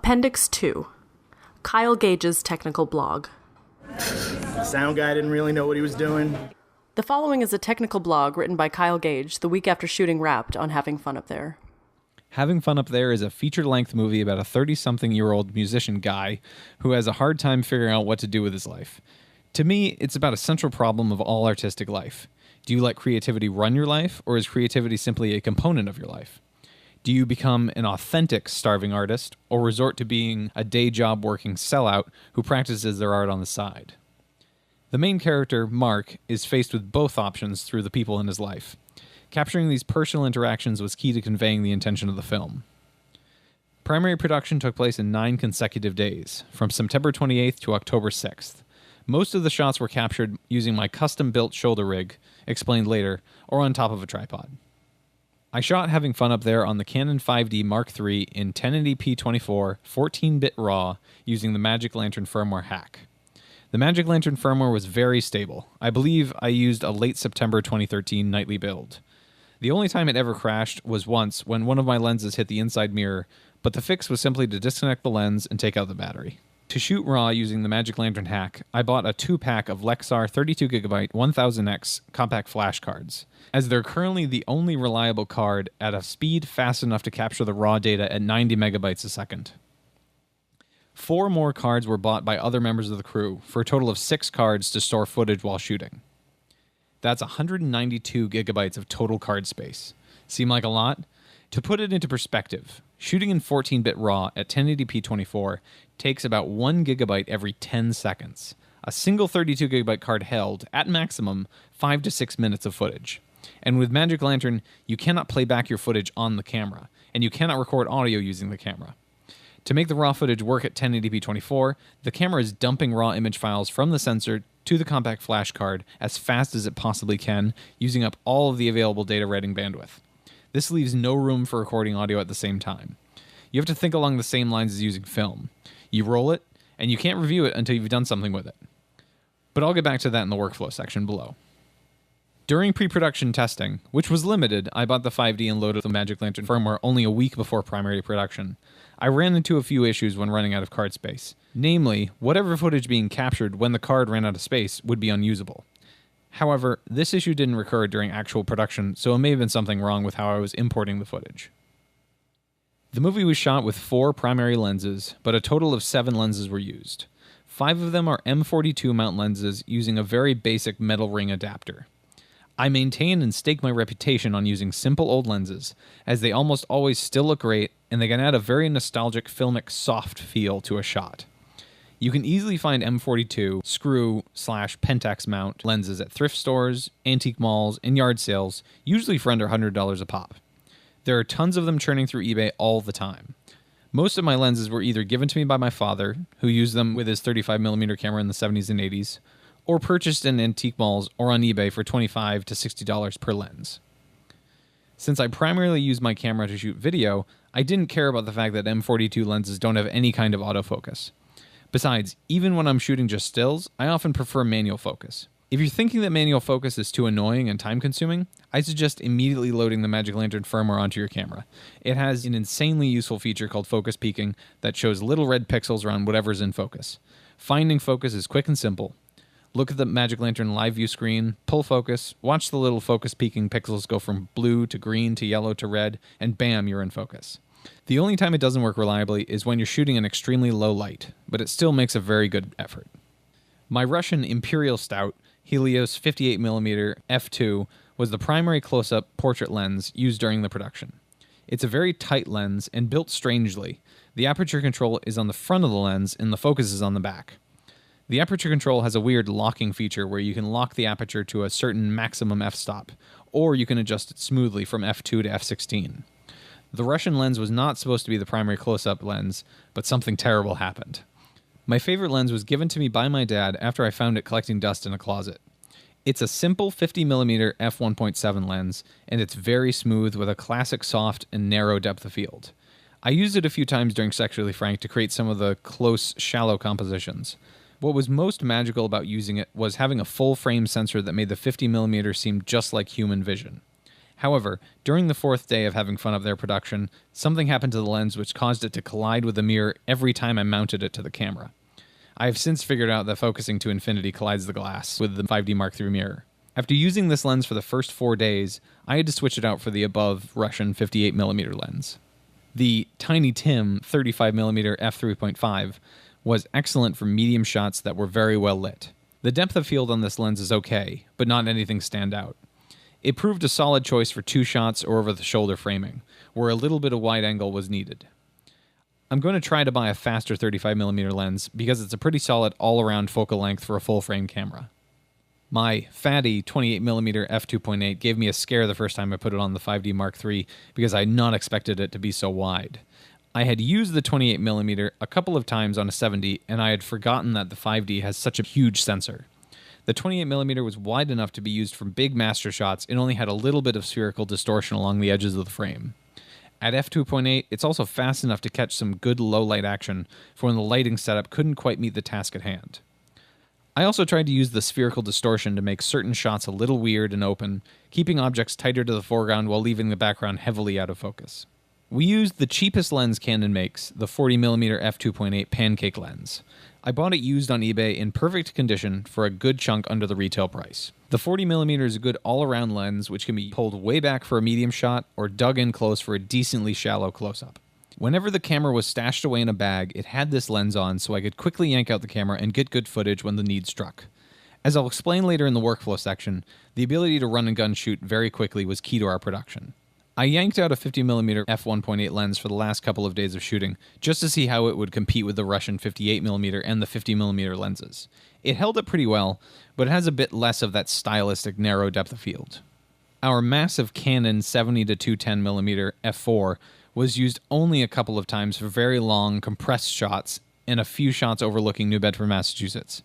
Appendix 2. Kyle Gage's technical blog. The sound guy didn't really know what he was doing. The following is a technical blog written by Kyle Gage the week after shooting Wrapped on Having Fun Up There. Having Fun Up There is a feature-length movie about a 30-something-year-old musician guy who has a hard time figuring out what to do with his life. To me, it's about a central problem of all artistic life. Do you let creativity run your life, or is creativity simply a component of your life? Do you become an authentic starving artist, or resort to being a day job working sellout who practices their art on the side? The main character, Mark, is faced with both options through the people in his life. Capturing these personal interactions was key to conveying the intention of the film. Primary production took place in 9 consecutive days, from September 28th to October 6th. Most of the shots were captured using my custom-built shoulder rig, explained later, or on top of a tripod. I shot Having Fun Up There on the Canon 5D Mark III in 1080p24, 14-bit RAW, using the Magic Lantern firmware hack. The Magic Lantern firmware was very stable. I believe I used a late September 2013 nightly build. The only time it ever crashed was once when one of my lenses hit the inside mirror, but the fix was simply to disconnect the lens and take out the battery. To shoot RAW using the Magic Lantern hack, I bought a 2-pack of Lexar 32GB 1000X compact flash cards, as they're currently the only reliable card at a speed fast enough to capture the raw data at 90 megabytes a second. 4 more cards were bought by other members of the crew, for a total of 6 cards to store footage while shooting. That's 192 gigabytes of total card space. Seem like a lot? To put it into perspective, shooting in 14-bit RAW at 1080p24 takes about 1 gigabyte every 10 seconds. A single 32 gigabyte card held, at maximum, 5 to 6 minutes of footage. And with Magic Lantern, you cannot play back your footage on the camera, and you cannot record audio using the camera. To make the raw footage work at 1080p24, the camera is dumping raw image files from the sensor to the compact flash card as fast as it possibly can, using up all of the available data writing bandwidth. This leaves no room for recording audio at the same time. You have to think along the same lines as using film. You roll it, and you can't review it until you've done something with it. But I'll get back to that in the workflow section below. During pre-production testing, which was limited, I bought the 5D and loaded the Magic Lantern firmware only a week before primary production. I ran into a few issues when running out of card space. Namely, whatever footage being captured when the card ran out of space would be unusable. However, this issue didn't recur during actual production, so it may have been something wrong with how I was importing the footage. The movie was shot with 4 primary lenses, but a total of 7 lenses were used. 5 of them are M42 mount lenses using a very basic metal ring adapter. I maintain and stake my reputation on using simple old lenses, as they almost always still look great, and they can add a very nostalgic filmic soft feel to a shot. You can easily find M42 screw/Pentax mount lenses at thrift stores, antique malls, and yard sales, usually for under $100 a pop. There are tons of them churning through eBay all the time. Most of my lenses were either given to me by my father, who used them with his 35mm camera in the 70s and 80s, or purchased in antique malls or on eBay for $25 to $60 per lens. Since I primarily use my camera to shoot video, I didn't care about the fact that M42 lenses don't have any kind of autofocus. Besides, even when I'm shooting just stills, I often prefer manual focus. If you're thinking that manual focus is too annoying and time-consuming, I suggest immediately loading the Magic Lantern firmware onto your camera. It has an insanely useful feature called focus peaking that shows little red pixels around whatever's in focus. Finding focus is quick and simple. Look at the Magic Lantern live view screen, pull focus, watch the little focus peaking pixels go from blue to green to yellow to red, and bam, you're in focus. The only time it doesn't work reliably is when you're shooting in extremely low light, but it still makes a very good effort. My Russian Imperial Stout Helios 58mm f2 was the primary close-up portrait lens used during the production. It's a very tight lens and built strangely. The aperture control is on the front of the lens and the focus is on the back. The aperture control has a weird locking feature where you can lock the aperture to a certain maximum f-stop, or you can adjust it smoothly from f2 to f16. The Russian lens was not supposed to be the primary close-up lens, but something terrible happened. My favorite lens was given to me by my dad after I found it collecting dust in a closet. It's a simple 50mm f1.7 lens, and it's very smooth with a classic soft and narrow depth of field. I used it a few times during Sexually Frank to create some of the close, shallow compositions. What was most magical about using it was having a full-frame sensor that made the 50mm seem just like human vision. However, during the fourth day of having fun up their production, something happened to the lens which caused it to collide with the mirror every time I mounted it to the camera. I have since figured out that focusing to infinity collides the glass with the 5D Mark III mirror. After using this lens for the first 4 days, I had to switch it out for the above Russian 58mm lens. The Tiny Tim 35mm f3.5 was excellent for medium shots that were very well lit. The depth of field on this lens is okay, but not anything stand out. It proved a solid choice for 2 shots or over-the-shoulder framing, where a little bit of wide angle was needed. I'm going to try to buy a faster 35mm lens because it's a pretty solid all-around focal length for a full-frame camera. My fatty 28mm f2.8 gave me a scare the first time I put it on the 5D Mark III because I had not expected it to be so wide. I had used the 28mm a couple of times on a 70, and I had forgotten that the 5D has such a huge sensor. The 28mm was wide enough to be used for big master shots and only had a little bit of spherical distortion along the edges of the frame. At f2.8, it's also fast enough to catch some good low-light action for when the lighting setup couldn't quite meet the task at hand. I also tried to use the spherical distortion to make certain shots a little weird and open, keeping objects tighter to the foreground while leaving the background heavily out of focus. We used the cheapest lens Canon makes, the 40mm f2.8 pancake lens. I bought it used on eBay in perfect condition for a good chunk under the retail price. The 40mm is a good all-around lens which can be pulled way back for a medium shot or dug in close for a decently shallow close-up. Whenever the camera was stashed away in a bag, it had this lens on so I could quickly yank out the camera and get good footage when the need struck. As I'll explain later in the workflow section, the ability to run and gun shoot very quickly was key to our production. I yanked out a 50mm f1.8 lens for the last couple of days of shooting, just to see how it would compete with the Russian 58mm and the 50mm lenses. It held up pretty well, but it has a bit less of that stylistic narrow depth of field. Our massive Canon 70-210mm f4 was used only a couple of times for very long, compressed shots and a few shots overlooking New Bedford, Massachusetts.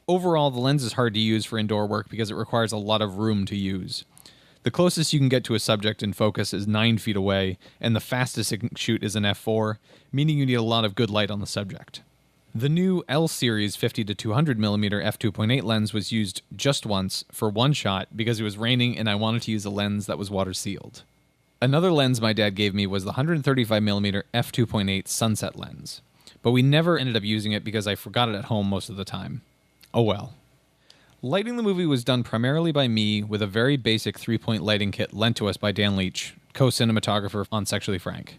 Overall, the lens is hard to use for indoor work because it requires a lot of room to use. The closest you can get to a subject in focus is 9 feet away, and the fastest it can shoot is an f4, meaning you need a lot of good light on the subject. The new L-Series 50-200mm f2.8 lens was used just once for one shot because it was raining and I wanted to use a lens that was water-sealed. Another lens my dad gave me was the 135mm f2.8 sunset lens, but we never ended up using it because I forgot it at home most of the time. Oh well. Lighting the movie was done primarily by me with a very basic 3-point lighting kit lent to us by Dan Leach, co-cinematographer on Sexually Frank.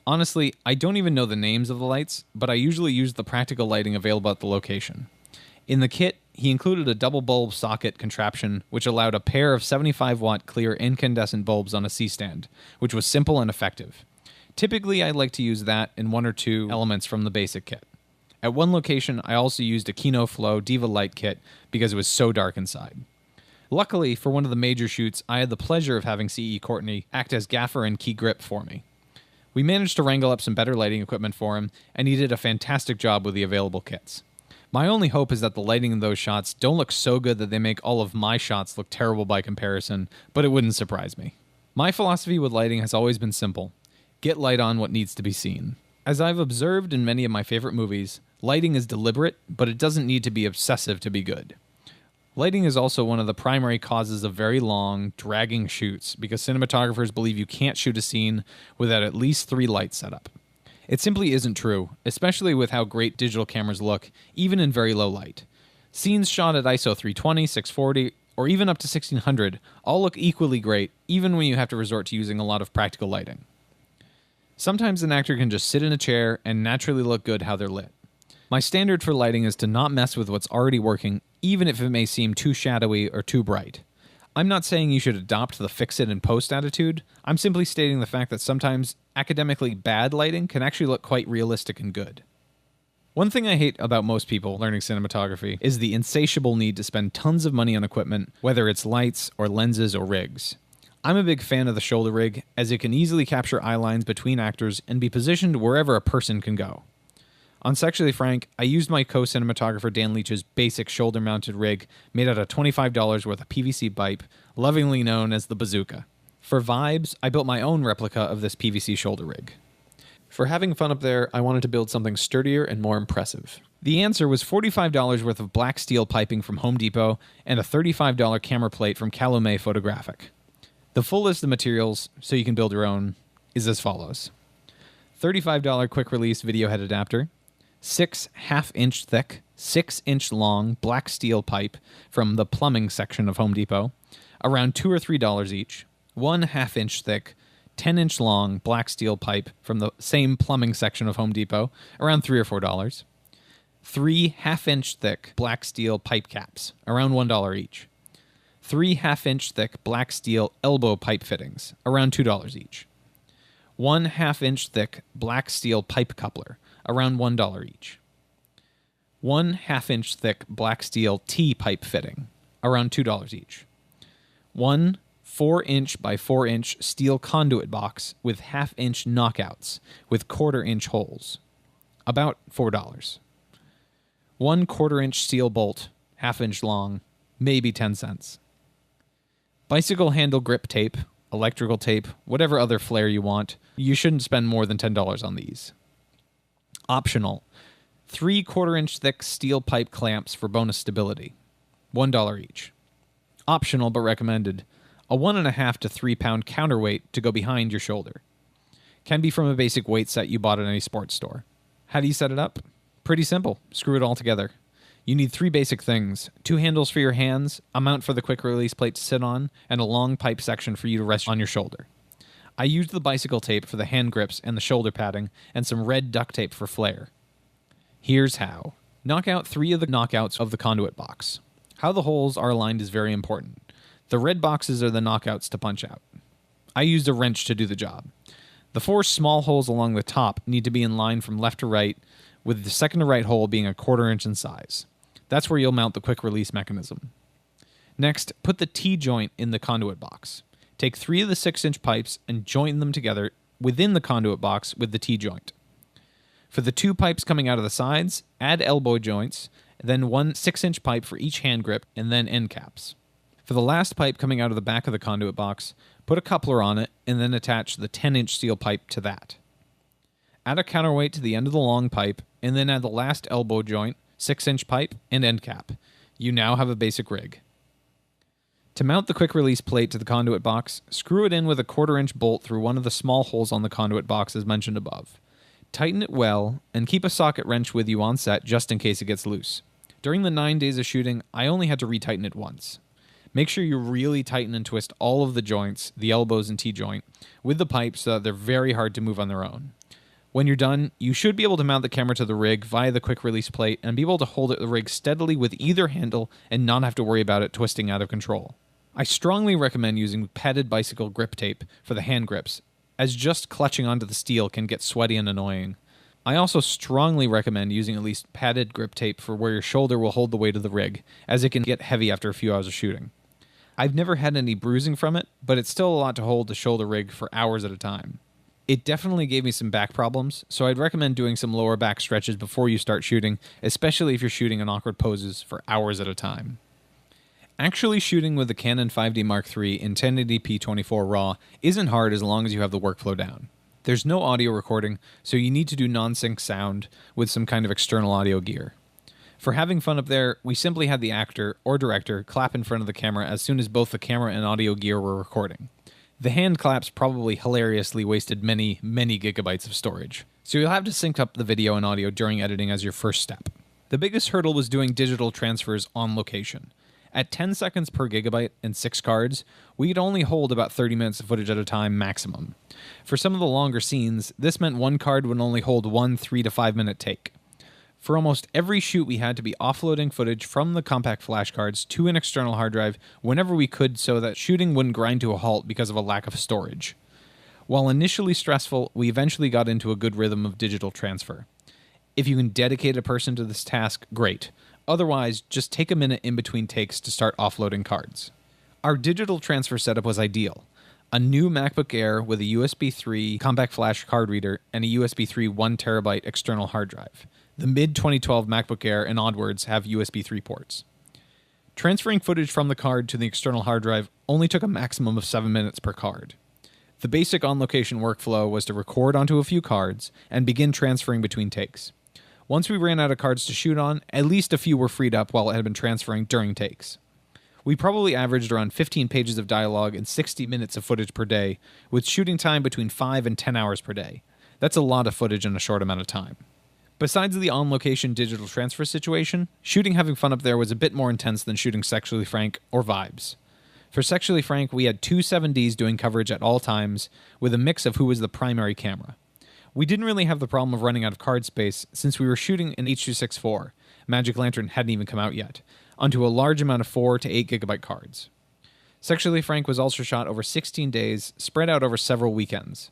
Honestly, I don't even know the names of the lights, but I usually use the practical lighting available at the location. In the kit, he included a double bulb socket contraption which allowed a pair of 75-watt clear incandescent bulbs on a C-stand, which was simple and effective. Typically, I like to use that and 1 or 2 elements from the basic kit. At one location, I also used a Kino Flow Diva Light kit because it was so dark inside. Luckily, for one of the major shoots, I had the pleasure of having C.E. Courtney act as gaffer and key grip for me. We managed to wrangle up some better lighting equipment for him, and he did a fantastic job with the available kits. My only hope is that the lighting in those shots don't look so good that they make all of my shots look terrible by comparison, but it wouldn't surprise me. My philosophy with lighting has always been simple. Get light on what needs to be seen. As I've observed in many of my favorite movies, lighting is deliberate, but it doesn't need to be obsessive to be good. Lighting is also one of the primary causes of very long, dragging shoots because cinematographers believe you can't shoot a scene without at least 3 lights set up. It simply isn't true, especially with how great digital cameras look, even in very low light. Scenes shot at ISO 320, 640, or even up to 1600 all look equally great, even when you have to resort to using a lot of practical lighting. Sometimes an actor can just sit in a chair and naturally look good how they're lit. My standard for lighting is to not mess with what's already working, even if it may seem too shadowy or too bright. I'm not saying you should adopt the fix it and post attitude. I'm simply stating the fact that sometimes academically bad lighting can actually look quite realistic and good. One thing I hate about most people learning cinematography is the insatiable need to spend tons of money on equipment, whether it's lights or lenses or rigs. I'm a big fan of the shoulder rig, as it can easily capture eye lines between actors and be positioned wherever a person can go. On Sexually Frank, I used my co-cinematographer Dan Leach's basic shoulder-mounted rig made out of $25 worth of PVC pipe, lovingly known as the Bazooka. For vibes, I built my own replica of this PVC shoulder rig. For having fun up there, I wanted to build something sturdier and more impressive. The answer was $45 worth of black steel piping from Home Depot and a $35 camera plate from Calumet Photographic. The full list of materials, so you can build your own, is as follows. $35 quick-release video head adapter, 6 half-inch thick, 6-inch long black steel pipe from the plumbing section of Home Depot, around $2 or $3 each, 1 half-inch thick, 10-inch long black steel pipe from the same plumbing section of Home Depot, around $3 or $4, 3 half-inch thick black steel pipe caps, around $1 each, 3 half-inch thick black steel elbow pipe fittings, around $2 each, 1 half-inch thick black steel pipe coupler, around $1 each, 1 half-inch thick black steel T-pipe fitting, around $2 each, 1 4-inch by 4-inch steel conduit box with half-inch knockouts with quarter-inch holes, about $4, 1 quarter-inch steel bolt, half-inch long, maybe 10 cents. Bicycle handle grip tape, electrical tape, whatever other flair you want. You shouldn't spend more than $10 on these. Optional, 3 quarter-inch thick steel pipe clamps for bonus stability, $1 each. Optional but recommended, a 1.5 to 3 pound counterweight to go behind your shoulder. Can be from a basic weight set you bought at any sports store. How do you set it up? Pretty simple. Screw it all together. You need 3 basic things: 2 handles for your hands, a mount for the quick release plate to sit on, and a long pipe section for you to rest on your shoulder. I used the bicycle tape for the hand grips and the shoulder padding, and some red duct tape for flair. Here's how. Knock out 3 of the knockouts of the conduit box. How the holes are aligned is very important. The red boxes are the knockouts to punch out. I used a wrench to do the job. The 4 small holes along the top need to be in line from left to right, with the second to right hole being a quarter-inch in size. That's where you'll mount the quick release mechanism. Next, put the T-joint in the conduit box. Take 3 of the 6-inch pipes and join them together within the conduit box with the T-joint. For the 2 pipes coming out of the sides, add elbow joints, then 1 6-inch pipe for each hand grip, and then end caps. For the last pipe coming out of the back of the conduit box, put a coupler on it and then attach the 10-inch steel pipe to that. Add a counterweight to the end of the long pipe and then add the last elbow joint, 6-inch pipe, and end cap. You now have a basic rig. To mount the quick release plate to the conduit box, screw it in with a quarter-inch bolt through one of the small holes on the conduit box as mentioned above. Tighten it well and keep a socket wrench with you on set just in case it gets loose. During the 9 days of shooting, I only had to retighten it once. Make sure you really tighten and twist all of the joints, the elbows and T-joint, with the pipe so that they're very hard to move on their own. When you're done, you should be able to mount the camera to the rig via the quick release plate and be able to hold the rig steadily with either handle and not have to worry about it twisting out of control. I strongly recommend using padded bicycle grip tape for the hand grips, as just clutching onto the steel can get sweaty and annoying. I also strongly recommend using at least padded grip tape for where your shoulder will hold the weight of the rig, as it can get heavy after a few hours of shooting. I've never had any bruising from it, but it's still a lot to hold the shoulder rig for hours at a time. It definitely gave me some back problems, so I'd recommend doing some lower back stretches before you start shooting, especially if you're shooting in awkward poses for hours at a time. Actually shooting with the Canon 5D Mark III in 1080p 24 RAW isn't hard as long as you have the workflow down. There's no audio recording, so you need to do non-sync sound with some kind of external audio gear. For having fun up there, we simply had the actor or director clap in front of the camera as soon as both the camera and audio gear were recording. The hand claps probably hilariously wasted many, many gigabytes of storage, so you'll have to sync up the video and audio during editing as your first step. The biggest hurdle was doing digital transfers on location. At 10 seconds per gigabyte and 6 cards, we could only hold about 30 minutes of footage at a time maximum. For some of the longer scenes, this meant one card would only hold one 3 to 5 minute take. For almost every shoot, we had to be offloading footage from the compact flash cards to an external hard drive whenever we could so that shooting wouldn't grind to a halt because of a lack of storage. While initially stressful, we eventually got into a good rhythm of digital transfer. If you can dedicate a person to this task, great. Otherwise, just take a minute in between takes to start offloading cards. Our digital transfer setup was ideal. A new MacBook Air with a USB 3 compact flash card reader and a USB 3 1TB external hard drive. The mid-2012 MacBook Air and onwards have USB 3 ports. Transferring footage from the card to the external hard drive only took a maximum of 7 minutes per card. The basic on-location workflow was to record onto a few cards and begin transferring between takes. Once we ran out of cards to shoot on, at least a few were freed up while it had been transferring during takes. We probably averaged around 15 pages of dialogue and 60 minutes of footage per day, with shooting time between 5 and 10 hours per day. That's a lot of footage in a short amount of time. Besides the on-location digital transfer situation, shooting Having Fun Up There was a bit more intense than shooting Sexually Frank or Vibes. For Sexually Frank, we had 2 7Ds doing coverage at all times, with a mix of who was the primary camera. We didn't really have the problem of running out of card space since we were shooting an H.264, Magic Lantern hadn't even come out yet, onto a large amount of 4 to 8 gigabyte cards. Sexually Frank was also shot over 16 days, spread out over several weekends.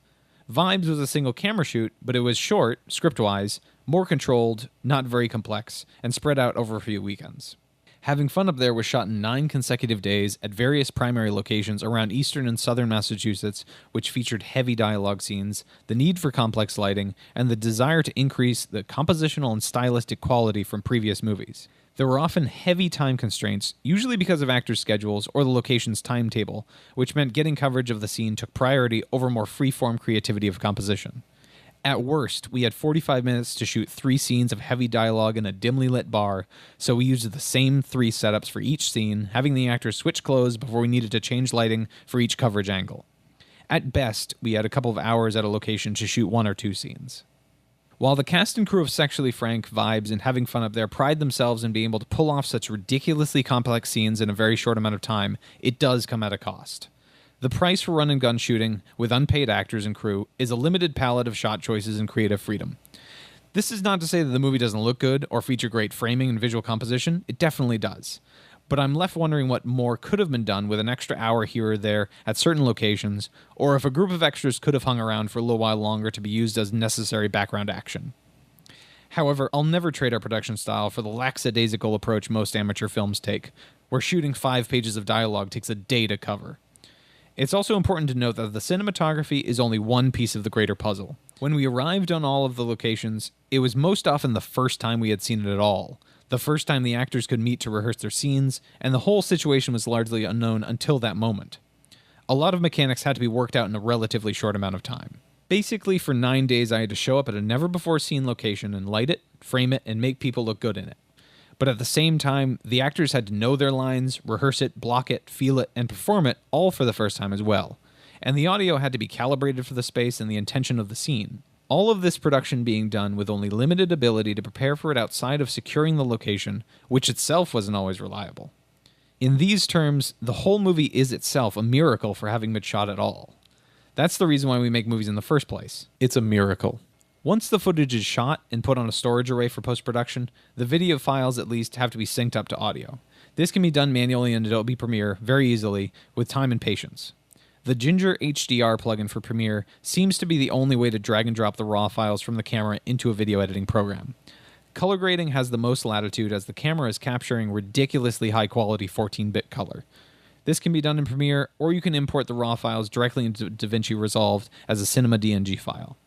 Vibes was a single camera shoot, but it was short, script-wise, more controlled, not very complex, and spread out over a few weekends. Having Fun Up There was shot in 9 consecutive days at various primary locations around eastern and southern Massachusetts, which featured heavy dialogue scenes, the need for complex lighting, and the desire to increase the compositional and stylistic quality from previous movies. There were often heavy time constraints, usually because of actors' schedules or the location's timetable, which meant getting coverage of the scene took priority over more free-form creativity of composition. At worst, we had 45 minutes to shoot 3 scenes of heavy dialogue in a dimly lit bar, so we used the same 3 setups for each scene, having the actors switch clothes before we needed to change lighting for each coverage angle. At best, we had a couple of hours at a location to shoot 1 or 2 scenes. While the cast and crew of Sexually Frank, Vibes, and Having Fun Up There pride themselves in being able to pull off such ridiculously complex scenes in a very short amount of time, it does come at a cost. The price for run-and-gun shooting, with unpaid actors and crew, is a limited palette of shot choices and creative freedom. This is not to say that the movie doesn't look good or feature great framing and visual composition. It definitely does. But I'm left wondering what more could have been done with an extra hour here or there at certain locations, or if a group of extras could have hung around for a little while longer to be used as necessary background action. However, I'll never trade our production style for the lackadaisical approach most amateur films take, where shooting 5 pages of dialogue takes a day to cover. It's also important to note that the cinematography is only one piece of the greater puzzle. When we arrived on all of the locations, it was most often the first time we had seen it at all, the first time the actors could meet to rehearse their scenes, and the whole situation was largely unknown until that moment. A lot of mechanics had to be worked out in a relatively short amount of time. Basically, for 9 days I had to show up at a never-before-seen location and light it, frame it, and make people look good in it. But at the same time, the actors had to know their lines, rehearse it, block it, feel it, and perform it all for the first time as well. And the audio had to be calibrated for the space and the intention of the scene. All of this production being done with only limited ability to prepare for it outside of securing the location, which itself wasn't always reliable. In these terms, the whole movie is itself a miracle for having been shot at all. That's the reason why we make movies in the first place. It's a miracle. Once the footage is shot and put on a storage array for post-production, the video files at least have to be synced up to audio. This can be done manually in Adobe Premiere very easily, with time and patience. The Ginger HDR plugin for Premiere seems to be the only way to drag and drop the raw files from the camera into a video editing program. Color grading has the most latitude as the camera is capturing ridiculously high-quality 14-bit color. This can be done in Premiere, or you can import the raw files directly into DaVinci Resolve as a Cinema DNG file.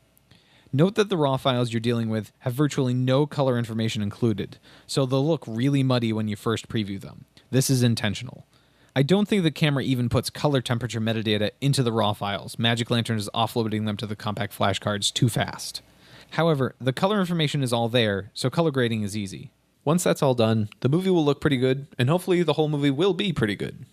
Note that the raw files you're dealing with have virtually no color information included, so they'll look really muddy when you first preview them. This is intentional. I don't think the camera even puts color temperature metadata into the raw files. Magic Lantern is offloading them to the compact flash cards too fast. However, the color information is all there, so color grading is easy. Once that's all done, the movie will look pretty good, and hopefully the whole movie will be pretty good.